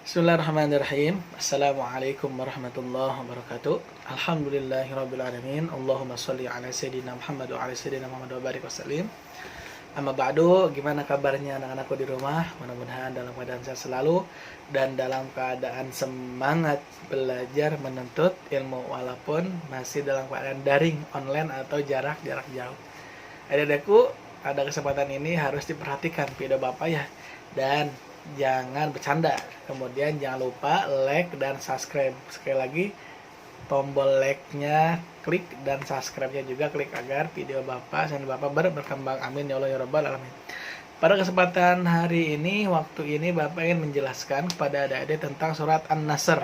Bismillahirrahmanirrahim. Assalamualaikum warahmatullahi wabarakatuh. Alhamdulillahirrabbilalamin. Allahumma sholli ala sayyidina Muhammad wa ala sayyidina Muhammad wa barik wasallim. Amma ba'du, gimana kabarnya anak-anakku di rumah? Mudah-mudahan dalam keadaan sehat selalu dan dalam keadaan semangat belajar menuntut ilmu walaupun masih dalam keadaan daring, online atau jarak jauh. Adik-adikku, pada kesempatan ini harus diperhatikan video Bapak ya. Dan jangan bercanda. Kemudian jangan lupa like dan subscribe. Sekali lagi, tombol like-nya klik dan subscribe-nya juga klik agar video Bapak dan Bapak berkembang. Amin ya Allah ya Rabbal alamin. Pada kesempatan hari ini, waktu ini Bapak ingin menjelaskan kepada adik-adik tentang surat An-Nasr.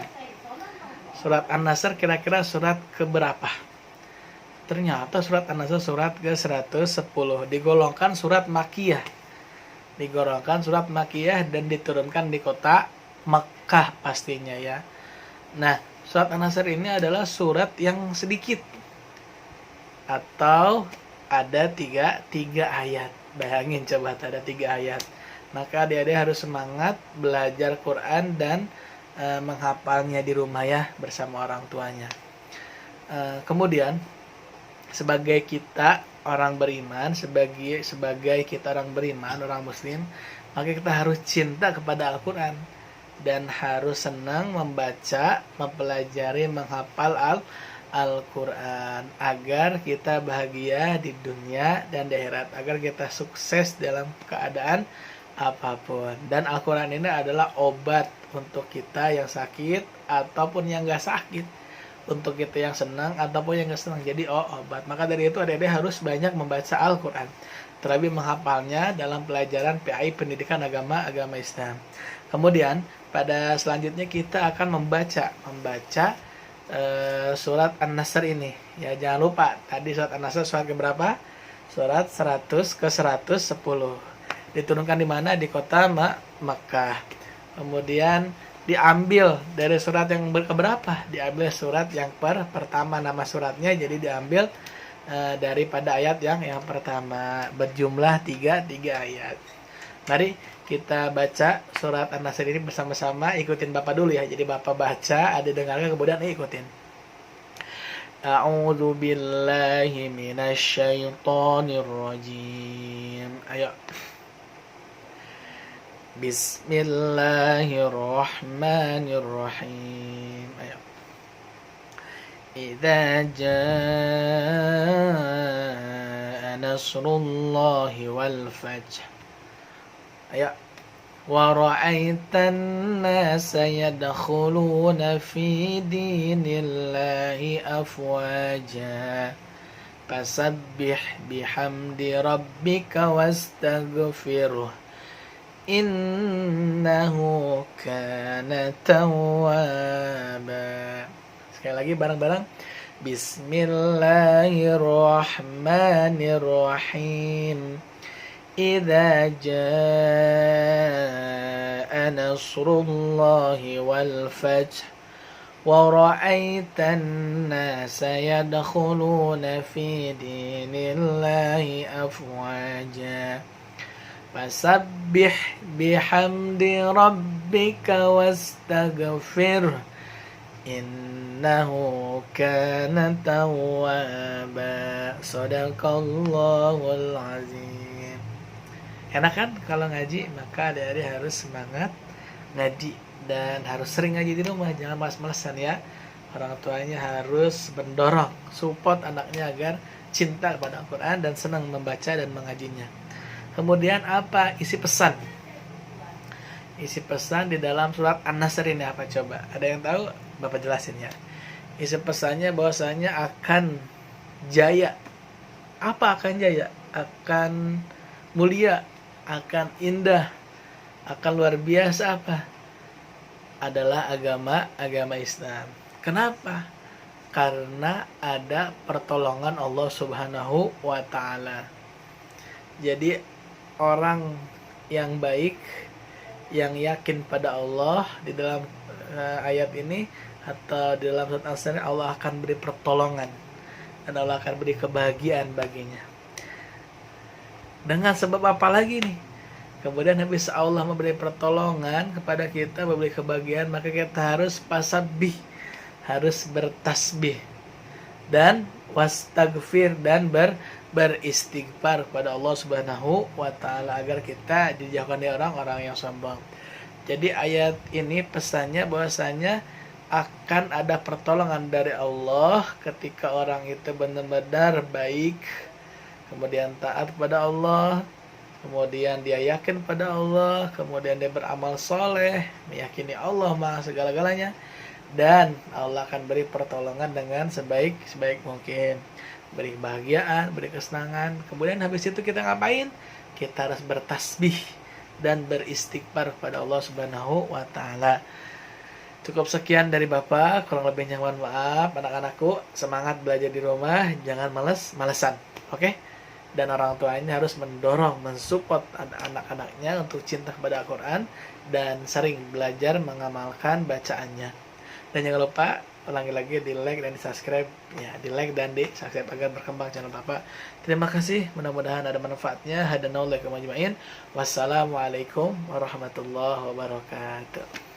Surat An-Nasr kira-kira surat keberapa? Ternyata surat An-Nasr surat ke-110, digolongkan surat Makkiyah. Digolongkan surat Makkiyah dan diturunkan di kota Mekkah pastinya ya. Nah, surat An-Nasr ini adalah surat yang sedikit atau ada tiga ayat. Bayangin coba ada 3 ayat. Maka adik-adik harus semangat belajar Quran dan menghafalnya di rumah ya bersama orang tuanya. Kemudian sebagai kita orang beriman, sebagai kita orang beriman, orang muslim, maka kita harus cinta kepada Al-Quran dan harus senang membaca, mempelajari, menghafal Al-Quran agar kita bahagia di dunia dan di akhirat, agar kita sukses dalam keadaan apapun. Dan Al-Quran ini adalah obat untuk kita yang sakit ataupun yang gak sakit, untuk kita yang senang ataupun yang gak senang, jadi obat. Maka dari itu adik-adik harus banyak membaca Al-Quran, terlebih menghafalnya dalam pelajaran PAI Pendidikan Agama Islam. Kemudian pada selanjutnya kita akan membaca surat An-Nasr ini ya. Jangan lupa tadi surat An-Nasr surat keberapa? Surat 100 ke 110. Diturunkan di mana? Di kota Mekkah. Kemudian diambil dari surat yang keberapa? Diambil surat yang pertama, nama suratnya jadi diambil daripada ayat yang pertama, berjumlah 3 ayat. Mari kita baca surat An-Nasr ini bersama-sama. Ikutin Bapak dulu ya. Jadi Bapak baca, ada dengarkan, kemudian ikutin. A'udzu billahi minasy syaithanir rajim. Ayo. Bismillahirrahmanirrahim. Ayo. Idza jaa nasrullahi wal fath. Ayo. Wa ra'aitan nasa yadkhuluna fi dinillahi afwaja. Fasabbih bihamdi rabbika wastaghfirhu. Innahu kana tawwaba. Sekali lagi bareng-bareng. Bismillahirrahmanirrahim. Idza jaa nasrullahi wal fath wa ra'aitan nasa yadkhuluna fi dinillahi afwaja. Fasabbih bihamdi rabbika wastaghfir. Innahu kana tawwaba. Shadaqallahul azim. Enak kan kalau ngaji? Maka adik-adik harus semangat ngaji dan harus sering ngaji di rumah, jangan malas-malasan ya. Orang tuanya harus mendorong, support anaknya agar cinta kepada Al-Quran dan senang membaca dan mengajinya. Kemudian apa isi pesan? Isi pesan di dalam surat An-Nasr ini apa coba? Ada yang tahu? Bapak jelasin ya. Isi pesannya bahwasanya akan jaya. Apa akan jaya? Akan mulia, akan indah, akan luar biasa apa? Adalah agama Islam. Kenapa? Karena ada pertolongan Allah Subhanahu wa taala. Jadi orang yang baik, yang yakin pada Allah, di dalam ayat ini atau di dalam surat An-Nasr, Allah akan beri pertolongan dan Allah akan beri kebahagiaan baginya. Dengan sebab apa lagi nih? Kemudian habis Allah memberi pertolongan kepada kita, memberi kebahagiaan, maka kita harus pasabih, harus bertasbih dan wastagfir dan beristighfar kepada Allah Subhanahu wa taala agar kita dijauhkan dari orang-orang yang sombong. Jadi ayat ini pesannya bahwasanya akan ada pertolongan dari Allah ketika orang itu benar-benar baik, kemudian taat pada Allah, kemudian dia yakin pada Allah, kemudian dia beramal soleh, meyakini Allah maha segala-galanya, dan Allah akan beri pertolongan dengan sebaik mungkin, beri kebahagiaan, beri kesenangan. Kemudian habis itu kita ngapain? Kita harus bertasbih dan beristighfar pada Allah Subhanahu wa taala. Cukup sekian dari Bapak, kurang lebihnya mohon maaf. Anak-anakku, semangat belajar di rumah, jangan malesan. Oke? Dan orang tuanya harus mendorong, mensupport anak-anaknya untuk cinta kepada Al-Quran dan sering belajar mengamalkan bacaannya. Dan jangan lupa ulangi lagi di like dan di subscribe, ya, di like dan di subscribe agar berkembang channel Bapak. Terima kasih, mudah-mudahan ada manfaatnya. Hadanallahu ajmain. Wassalamualaikum warahmatullahi wabarakatuh.